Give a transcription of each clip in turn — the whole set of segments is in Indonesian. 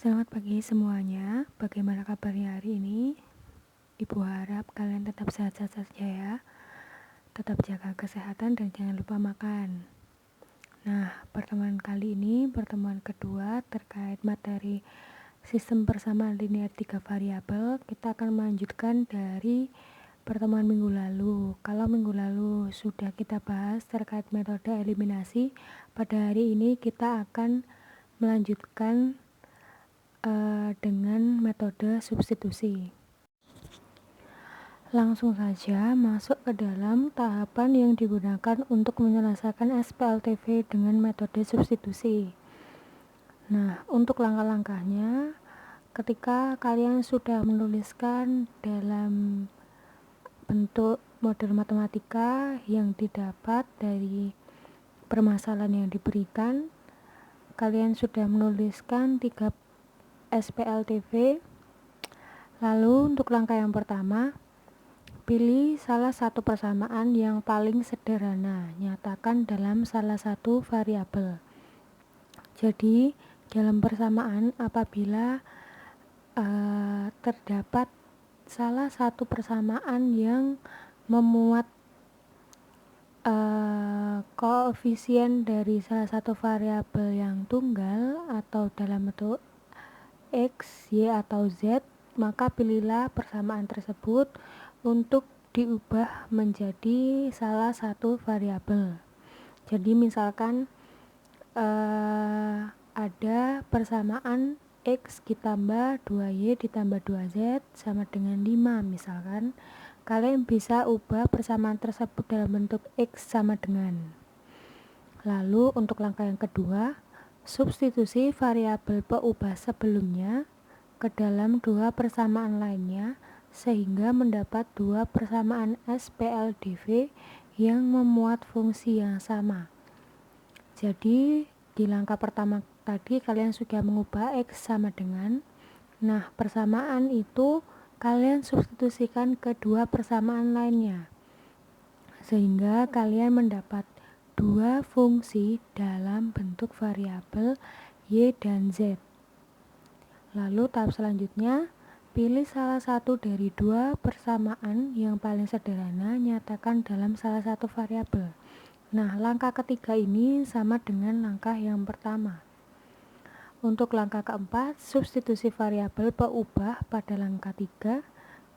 Selamat pagi semuanya, bagaimana kabarnya hari ini? Ibu harap kalian tetap sehat-sehat saja ya. Tetap jaga kesehatan dan jangan lupa makan. Nah, pertemuan kali ini pertemuan kedua terkait materi sistem persamaan linear 3 variabel. Kita akan melanjutkan dari pertemuan minggu lalu. Kalau minggu lalu sudah kita bahas terkait metode eliminasi, pada hari ini kita akan melanjutkan dengan metode substitusi. Langsung saja masuk ke dalam tahapan yang digunakan untuk menyelesaikan SPLTV dengan metode substitusi. Nah, untuk langkah-langkahnya, ketika kalian sudah menuliskan dalam bentuk model matematika yang didapat dari permasalahan yang diberikan, kalian sudah menuliskan 3 SPLTV. Lalu untuk langkah yang pertama, pilih salah satu persamaan yang paling sederhana, nyatakan dalam salah satu variabel. Jadi, dalam persamaan apabila terdapat salah satu persamaan yang memuat koefisien dari salah satu variabel yang tunggal atau dalam bentuk X, Y, atau Z, maka pilihlah persamaan tersebut untuk diubah menjadi salah satu variabel. Jadi misalkan ada persamaan X ditambah 2Y ditambah 2Z sama dengan 5 misalkan. Kalian bisa ubah persamaan tersebut dalam bentuk X sama dengan. Lalu untuk langkah yang kedua, substitusi variabel peubah sebelumnya ke dalam dua persamaan lainnya sehingga mendapat dua persamaan SPLDV yang memuat fungsi yang sama. Jadi di langkah pertama tadi kalian sudah mengubah X sama dengan. Nah, persamaan itu kalian substitusikan ke dua persamaan lainnya sehingga kalian mendapat dua fungsi dalam bentuk variabel Y dan Z. Lalu tahap selanjutnya, pilih salah satu dari dua persamaan yang paling sederhana, nyatakan dalam salah satu variabel. Nah, langkah ketiga ini sama dengan langkah yang pertama. Untuk langkah keempat, substitusi variabel peubah pada langkah 3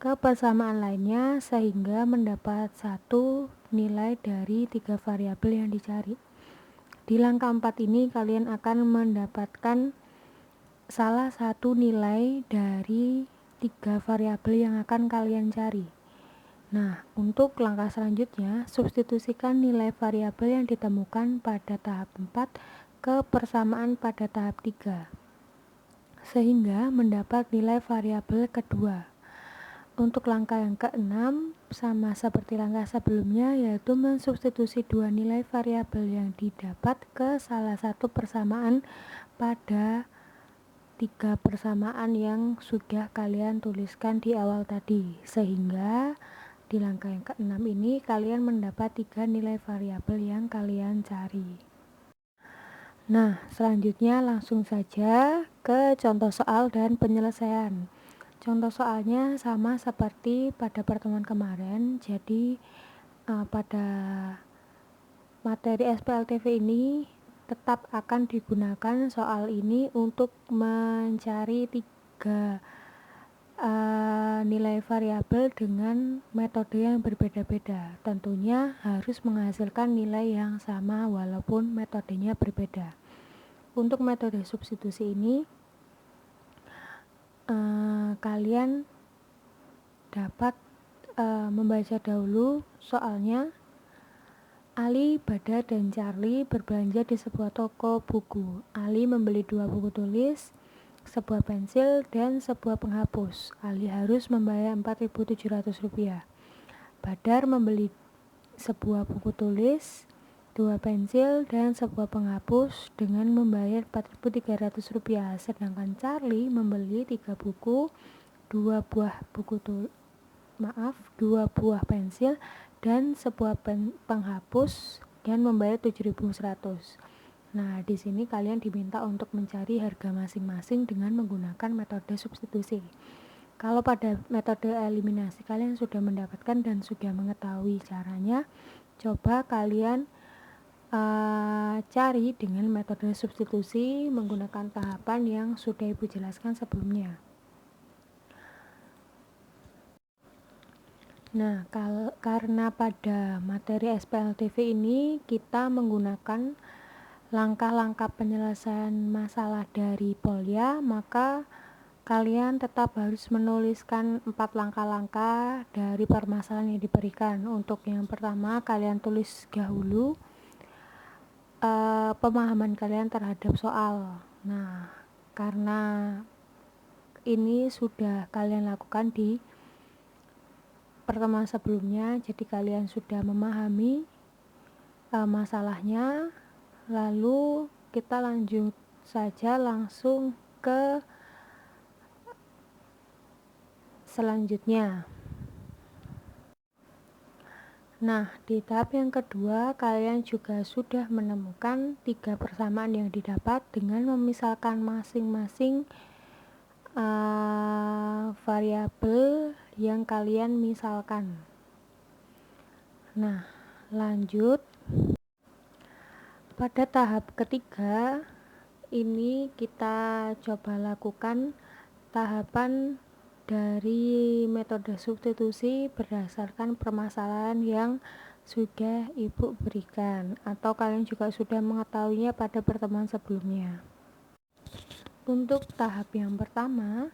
ke persamaan lainnya sehingga mendapat satu nilai dari 3 variabel yang dicari. Di langkah 4 ini kalian akan mendapatkan salah satu nilai dari 3 variabel yang akan kalian cari. Nah, untuk langkah selanjutnya, substitusikan nilai variabel yang ditemukan pada tahap 4 ke persamaan pada tahap 3 sehingga mendapat nilai variabel kedua. Untuk langkah yang keenam sama seperti langkah sebelumnya, yaitu mensubstitusi dua nilai variabel yang didapat ke salah satu persamaan pada 3 persamaan yang sudah kalian tuliskan di awal tadi, sehingga di langkah yang keenam ini kalian mendapat 3 nilai variabel yang kalian cari. Nah, selanjutnya langsung saja ke contoh soal dan penyelesaian. Contoh soalnya sama seperti pada pertemuan kemarin. Jadi pada materi SPLTV ini tetap akan digunakan soal ini untuk mencari 3 nilai variabel dengan metode yang berbeda-beda. Tentunya harus menghasilkan nilai yang sama walaupun metodenya berbeda. Untuk metode substitusi ini kalian dapat membaca dahulu soalnya. Ali, Bada, dan Charlie berbelanja di sebuah toko buku. Ali membeli 2 buku tulis, sebuah pensil, dan sebuah penghapus. Ali harus membayar Rp4.700. Badar membeli sebuah buku tulis, 2 pensil, dan sebuah penghapus dengan membayar Rp4.300. Sedangkan Charlie membeli 3 buku, 2 buah pensil, dan sebuah penghapus dan membayar Rp7.100. Nah, di sini kalian diminta untuk mencari harga masing-masing dengan menggunakan metode substitusi. Kalau pada metode eliminasi kalian sudah mendapatkan dan sudah mengetahui caranya, coba kalian cari dengan metode substitusi menggunakan tahapan yang sudah Ibu jelaskan sebelumnya. Nah, karena pada materi SPLTV ini kita menggunakan langkah-langkah penyelesaian masalah dari Polya, maka kalian tetap harus menuliskan 4 langkah-langkah dari permasalahan yang diberikan. Untuk yang pertama, kalian tulis dahulu pemahaman kalian terhadap soal. Nah, karena ini sudah kalian lakukan di pertemuan sebelumnya, jadi kalian sudah memahami masalahnya. Lalu kita lanjut saja langsung ke selanjutnya. Nah, di tahap yang kedua kalian juga sudah menemukan 3 persamaan yang didapat dengan memisahkan masing-masing variabel yang kalian misalkan. Nah, lanjut pada tahap ketiga ini kita coba lakukan tahapan dari metode substitusi berdasarkan permasalahan yang sudah Ibu berikan atau kalian juga sudah mengetahuinya pada pertemuan sebelumnya. Untuk tahap yang pertama,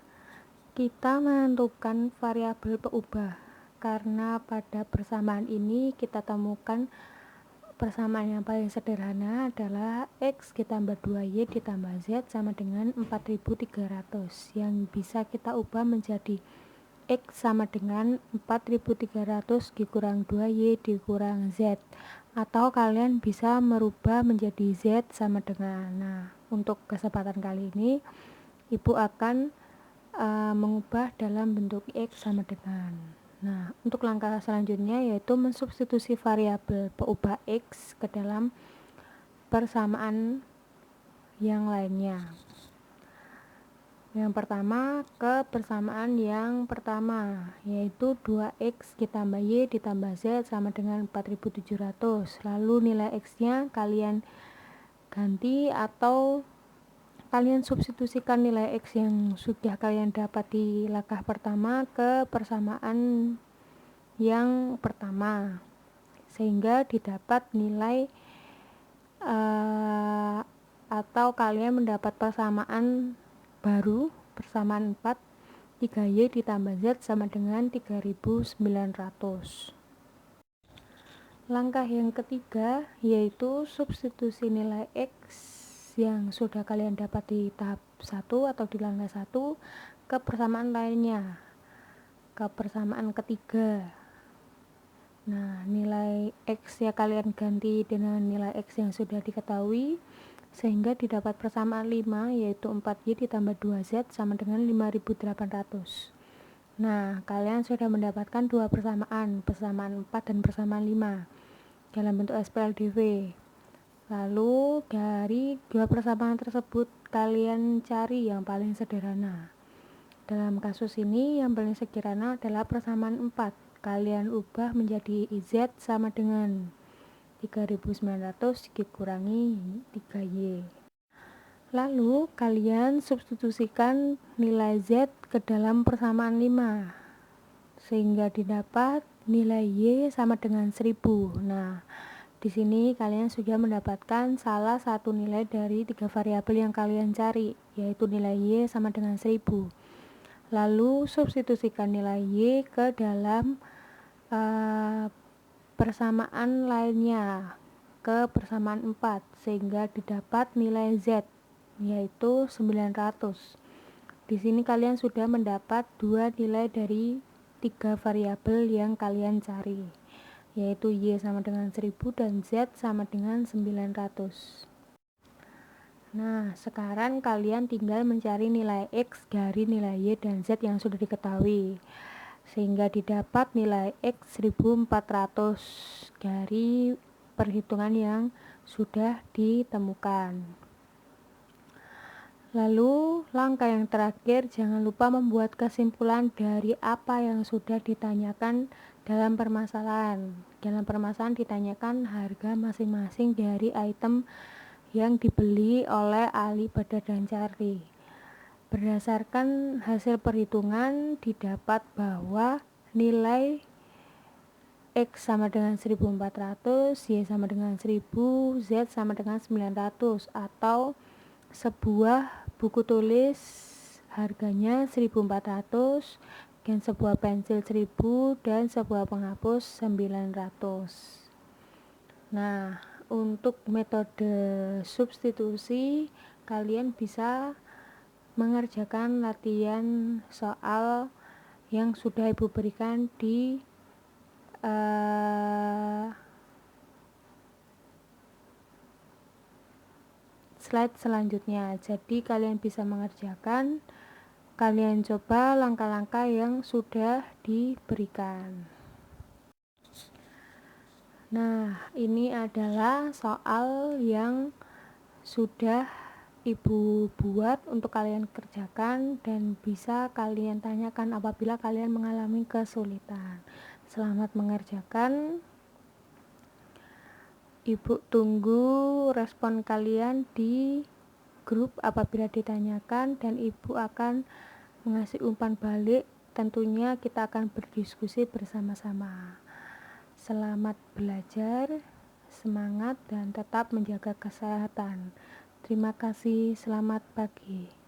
kita menentukan variabel peubah karena pada persamaan ini kita temukan persamaan yang paling sederhana adalah X ditambah 2Y ditambah Z sama dengan 4300 yang bisa kita ubah menjadi X sama dengan 4300 dikurang 2Y dikurang Z, atau kalian bisa merubah menjadi Z sama dengan, nah untuk kesempatan kali ini Ibu akan mengubah dalam bentuk X sama dengan. Nah, untuk langkah selanjutnya yaitu mensubstitusi variabel peubah X ke dalam persamaan yang lainnya. Yang pertama ke persamaan yang pertama yaitu 2X ditambah Y ditambah Z sama dengan 4700. Lalu nilai X nya kalian ganti atau kalian substitusikan nilai X yang sudah kalian dapat di langkah pertama ke persamaan yang pertama sehingga didapat nilai atau kalian mendapat persamaan baru, persamaan 4 3Y ditambah Z sama dengan 3900. Langkah yang ketiga yaitu substitusi nilai X yang sudah kalian dapat di tahap 1 atau di langkah 1 ke persamaan lainnya, ke persamaan ketiga. Nah, nilai X ya kalian ganti dengan nilai X yang sudah diketahui sehingga didapat persamaan 5 yaitu 4Y ditambah 2Z sama dengan 5800. Nah, kalian sudah mendapatkan dua persamaan 4 dan persamaan 5 dalam bentuk SPLDV. Lalu dari dua persamaan tersebut kalian cari yang paling sederhana. Dalam kasus ini yang paling sederhana adalah persamaan 4. Kalian ubah menjadi Z sama dengan 3900 dikurangi 3Y. Lalu kalian substitusikan nilai Z ke dalam persamaan 5 sehingga didapat nilai Y sama dengan 1000. Nah, di sini kalian sudah mendapatkan salah satu nilai dari 3 variabel yang kalian cari, yaitu nilai Y sama dengan 1000. Lalu substitusikan nilai Y ke dalam persamaan lainnya ke persamaan 4 sehingga didapat nilai Z yaitu 900. Di sini kalian sudah mendapat dua nilai dari 3 variabel yang kalian cari, yaitu Y sama dengan 1000 dan Z sama dengan 900. Nah, sekarang kalian tinggal mencari nilai X dari nilai Y dan Z yang sudah diketahui sehingga didapat nilai X 1400 dari perhitungan yang sudah ditemukan. Lalu langkah yang terakhir, jangan lupa membuat kesimpulan dari apa yang sudah ditanyakan dalam permasalahan. Dalam permasalahan ditanyakan harga masing-masing dari item yang dibeli oleh Ali, Badar, dan Charlie. Berdasarkan hasil perhitungan didapat bahwa nilai X sama dengan 1400, Y sama dengan 1000, Z sama dengan 900, atau sebuah buku tulis harganya 1400, dan sebuah pensil 1000, dan sebuah penghapus 900. Nah, untuk metode substitusi kalian bisa mengerjakan latihan soal yang sudah Ibu berikan di slide selanjutnya. Jadi kalian bisa mengerjakan, kalian coba langkah-langkah yang sudah diberikan. Nah, ini adalah soal yang sudah Ibu buat untuk kalian kerjakan dan bisa kalian tanyakan apabila kalian mengalami kesulitan. Selamat mengerjakan. Ibu tunggu respon kalian di grup apabila ditanyakan, dan Ibu akan mengasih umpan balik. Tentunya kita akan berdiskusi bersama-sama. Selamat belajar, semangat, dan tetap menjaga kesehatan. Terima kasih, selamat pagi.